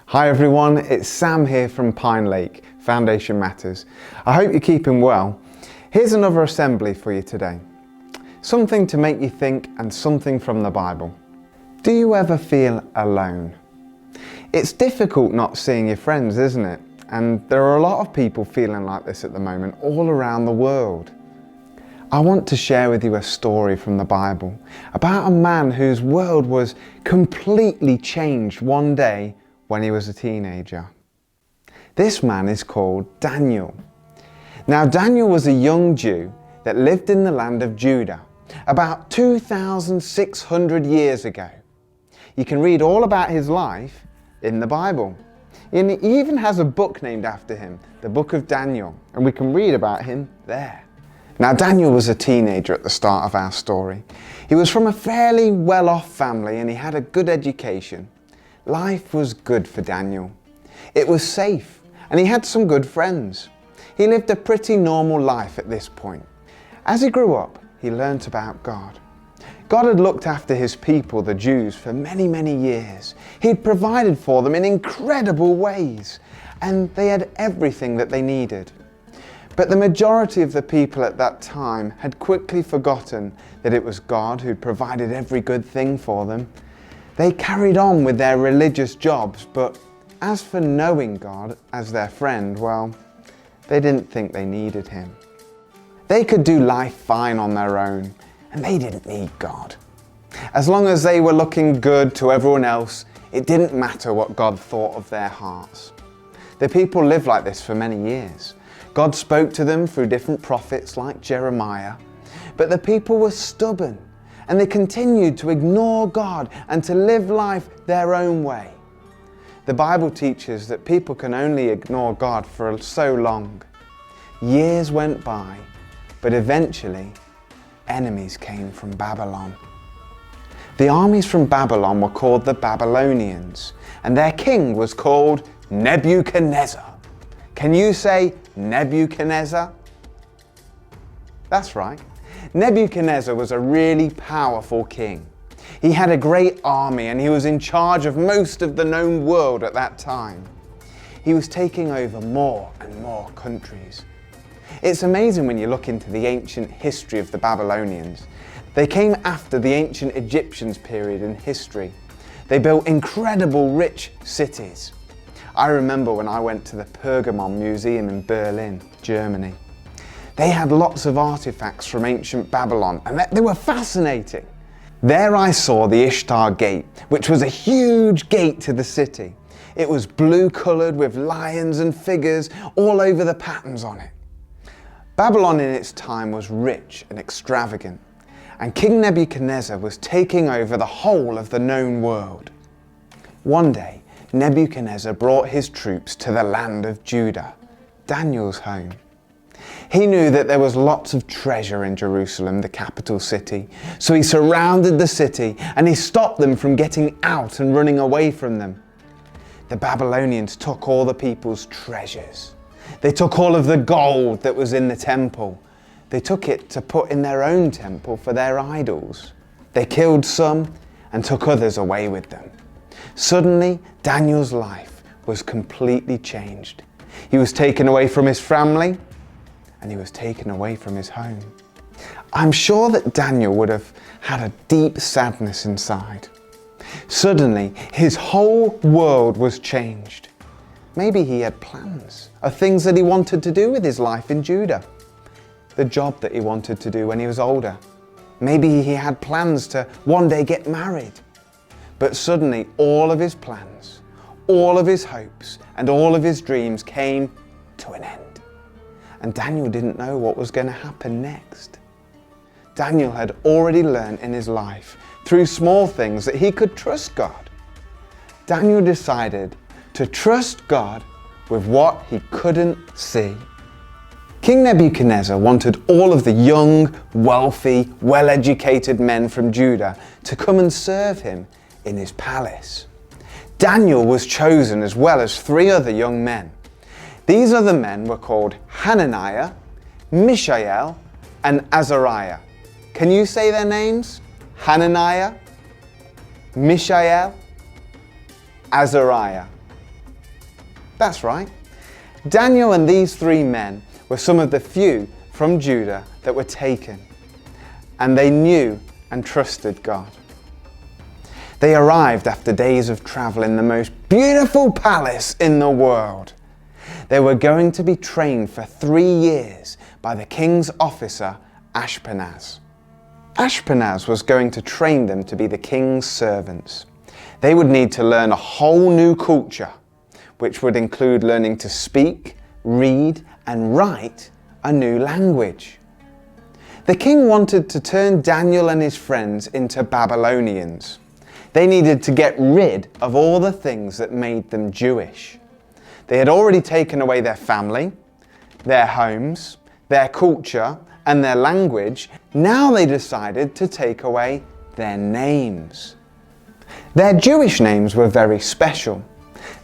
Hi everyone, it's Sam here from Pine Lake, Foundation Matters. I hope you're keeping well. Here's another assembly for you today. Something to make you think and something from the Bible. Do you ever feel alone? It's difficult not seeing your friends, isn't it? And there are a lot of people feeling like this at the moment all around the world. I want to share with you a story from the Bible about a man whose world was completely changed one day when he was a teenager. This man is called Daniel. Now, Daniel was a young Jew that lived in the land of Judah about 2,600 years ago. You can read all about his life in the Bible. And he even has a book named after him, the book of Daniel, and we can read about him there. Now, Daniel was a teenager at the start of our story. He was from a fairly well-off family and he had a good education. Life was good for Daniel. It was safe and he had some good friends. He lived a pretty normal life at this point. As he grew up, he learnt about God. God had looked after his people, the Jews, for many, many years. He'd provided for them in incredible ways and they had everything that they needed. But the majority of the people at that time had quickly forgotten that it was God who'd provided every good thing for them. They carried on with their religious jobs, but as for knowing God as their friend, well, they didn't think they needed him. They could do life fine on their own, and they didn't need God. As long as they were looking good to everyone else, it didn't matter what God thought of their hearts. The people lived like this for many years. God spoke to them through different prophets like Jeremiah, but the people were stubborn and they continued to ignore God and to live life their own way. The Bible teaches that people can only ignore God for so long. Years went by, but eventually enemies came from Babylon. The armies from Babylon were called the Babylonians, and their king was called Nebuchadnezzar. Can you say Nebuchadnezzar? That's right. Nebuchadnezzar was a really powerful king. He had a great army and he was in charge of most of the known world at that time. He was taking over more and more countries. It's amazing when you look into the ancient history of the Babylonians. They came after the ancient Egyptians period in history. They built incredible rich cities. I remember when I went to the Pergamon Museum in Berlin, Germany. They had lots of artifacts from ancient Babylon and they were fascinating. There I saw the Ishtar Gate, which was a huge gate to the city. It was blue coloured with lions and figures all over the patterns on it. Babylon in its time was rich and extravagant, and King Nebuchadnezzar was taking over the whole of the known world. One day, Nebuchadnezzar brought his troops to the land of Judah, Daniel's home. He knew that there was lots of treasure in Jerusalem, the capital city, so he surrounded the city and he stopped them from getting out and running away from them. The Babylonians took all the people's treasures. They took all of the gold that was in the temple. They took it to put in their own temple for their idols. They killed some and took others away with them. Suddenly, Daniel's life was completely changed. He was taken away from his family and he was taken away from his home. I'm sure that Daniel would have had a deep sadness inside. Suddenly, his whole world was changed. Maybe he had plans of things that he wanted to do with his life in Judah. The job that he wanted to do when he was older. Maybe he had plans to one day get married. But suddenly all of his plans, all of his hopes and all of his dreams came to an end. And Daniel didn't know what was going to happen next. Daniel had already learned in his life through small things that he could trust God. Daniel decided to trust God with what he couldn't see. King Nebuchadnezzar wanted all of the young, wealthy, well-educated men from Judah to come and serve him in his palace. Daniel was chosen as well as 3 other young men. These other men were called Hananiah, Mishael, and Azariah. Can you say their names? Hananiah, Mishael, Azariah. That's right. Daniel and these 3 men were some of the few from Judah that were taken, and they knew and trusted God. They arrived after days of travel in the most beautiful palace in the world. They were going to be trained for 3 years by the king's officer, Ashpenaz. Ashpenaz was going to train them to be the king's servants. They would need to learn a whole new culture, which would include learning to speak, read, and write a new language. The king wanted to turn Daniel and his friends into Babylonians. They needed to get rid of all the things that made them Jewish. They had already taken away their family, their homes, their culture, and their language. Now they decided to take away their names. Their Jewish names were very special.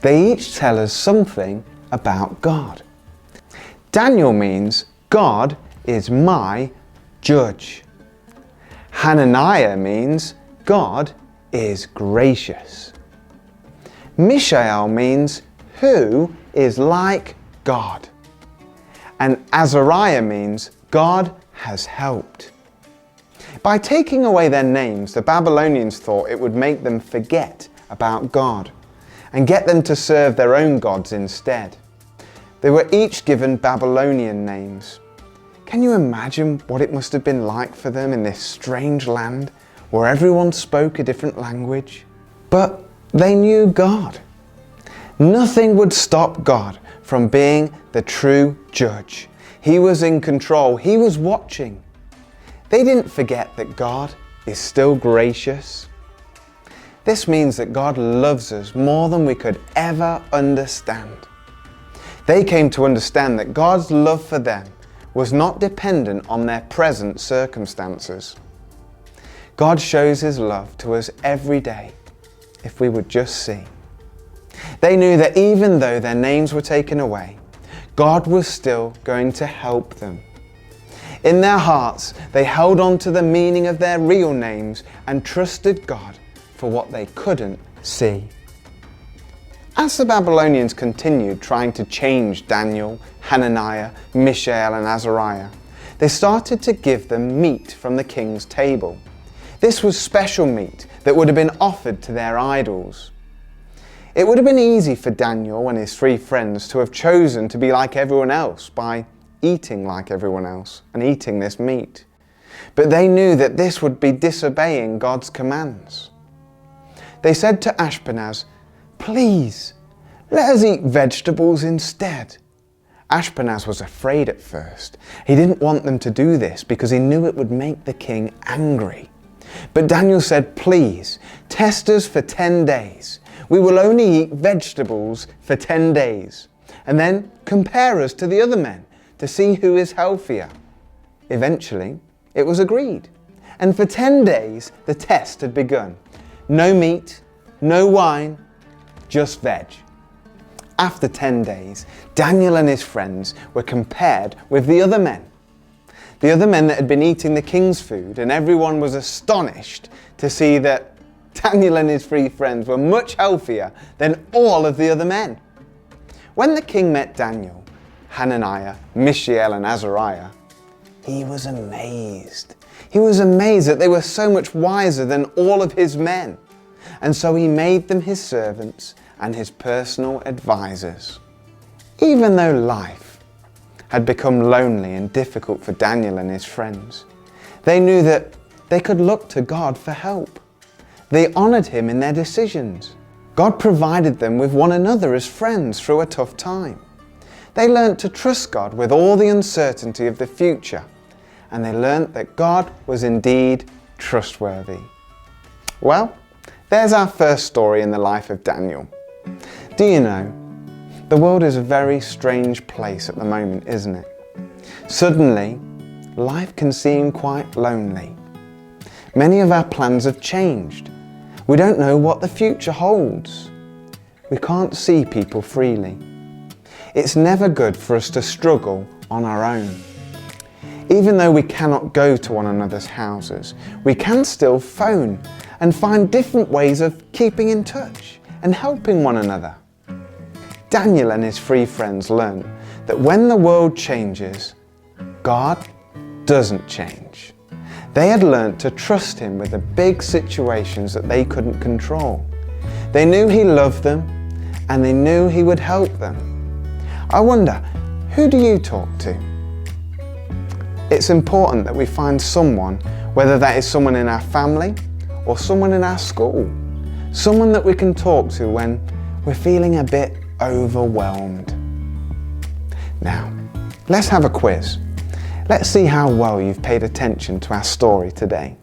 They each tell us something about God. Daniel means God is my judge. Hananiah means God is gracious. Mishael means who is like God. And Azariah means God has helped. By taking away their names, the Babylonians thought it would make them forget about God and get them to serve their own gods instead. They were each given Babylonian names. Can you imagine what it must have been like for them in this strange land where everyone spoke a different language? But they knew God. Nothing would stop God from being the true judge. He was in control. He was watching. They didn't forget that God is still gracious. This means that God loves us more than we could ever understand. They came to understand that God's love for them was not dependent on their present circumstances. God shows His love to us every day if we would just see. They knew that even though their names were taken away, God was still going to help them. In their hearts, they held on to the meaning of their real names and trusted God for what they couldn't see. As the Babylonians continued trying to change Daniel, Hananiah, Mishael, and Azariah, they started to give them meat from the king's table. This was special meat that would have been offered to their idols. It would have been easy for Daniel and his 3 friends to have chosen to be like everyone else by eating like everyone else and eating this meat. But they knew that this would be disobeying God's commands. They said to Ashpenaz, "Please, let us eat vegetables instead." Ashpenaz was afraid at first. He didn't want them to do this because he knew it would make the king angry. But Daniel said, "Please, test us for 10 days. We will only eat vegetables for 10 days. And then compare us to the other men to see who is healthier." Eventually, it was agreed. And for 10 days, the test had begun. No meat, no wine, just veg. After 10 days, Daniel and his friends were compared with the other men. The other men that had been eating the king's food, and everyone was astonished to see that Daniel and his 3 friends were much healthier than all of the other men. When the king met Daniel, Hananiah, Mishael, and Azariah, he was amazed. He was amazed that they were so much wiser than all of his men. And so he made them his servants and his personal advisors. Even though life had become lonely and difficult for Daniel and his friends, they knew that they could look to God for help. They honored Him in their decisions. God provided them with one another as friends through a tough time. They learnt to trust God with all the uncertainty of the future, and they learnt that God was indeed trustworthy. Well, there's our first story in the life of Daniel. Do you know, the world is a very strange place at the moment, isn't it? Suddenly, life can seem quite lonely. Many of our plans have changed. We don't know what the future holds. We can't see people freely. It's never good for us to struggle on our own. Even though we cannot go to one another's houses, we can still phone and find different ways of keeping in touch and helping one another. Daniel and his 3 friends learned that when the world changes, God doesn't change. They had learnt to trust him with the big situations that they couldn't control. They knew he loved them and they knew he would help them. I wonder, who do you talk to? It's important that we find someone, whether that is someone in our family or someone in our school, someone that we can talk to when we're feeling a bit overwhelmed. Now, let's have a quiz. Let's see how well you've paid attention to our story today.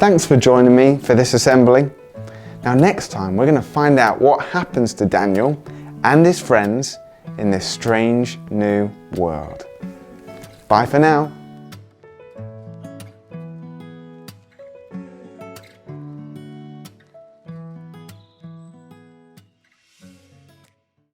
Thanks for joining me for this assembly. Now next time we're going to find out what happens to Daniel and his friends in this strange new world. Bye for now.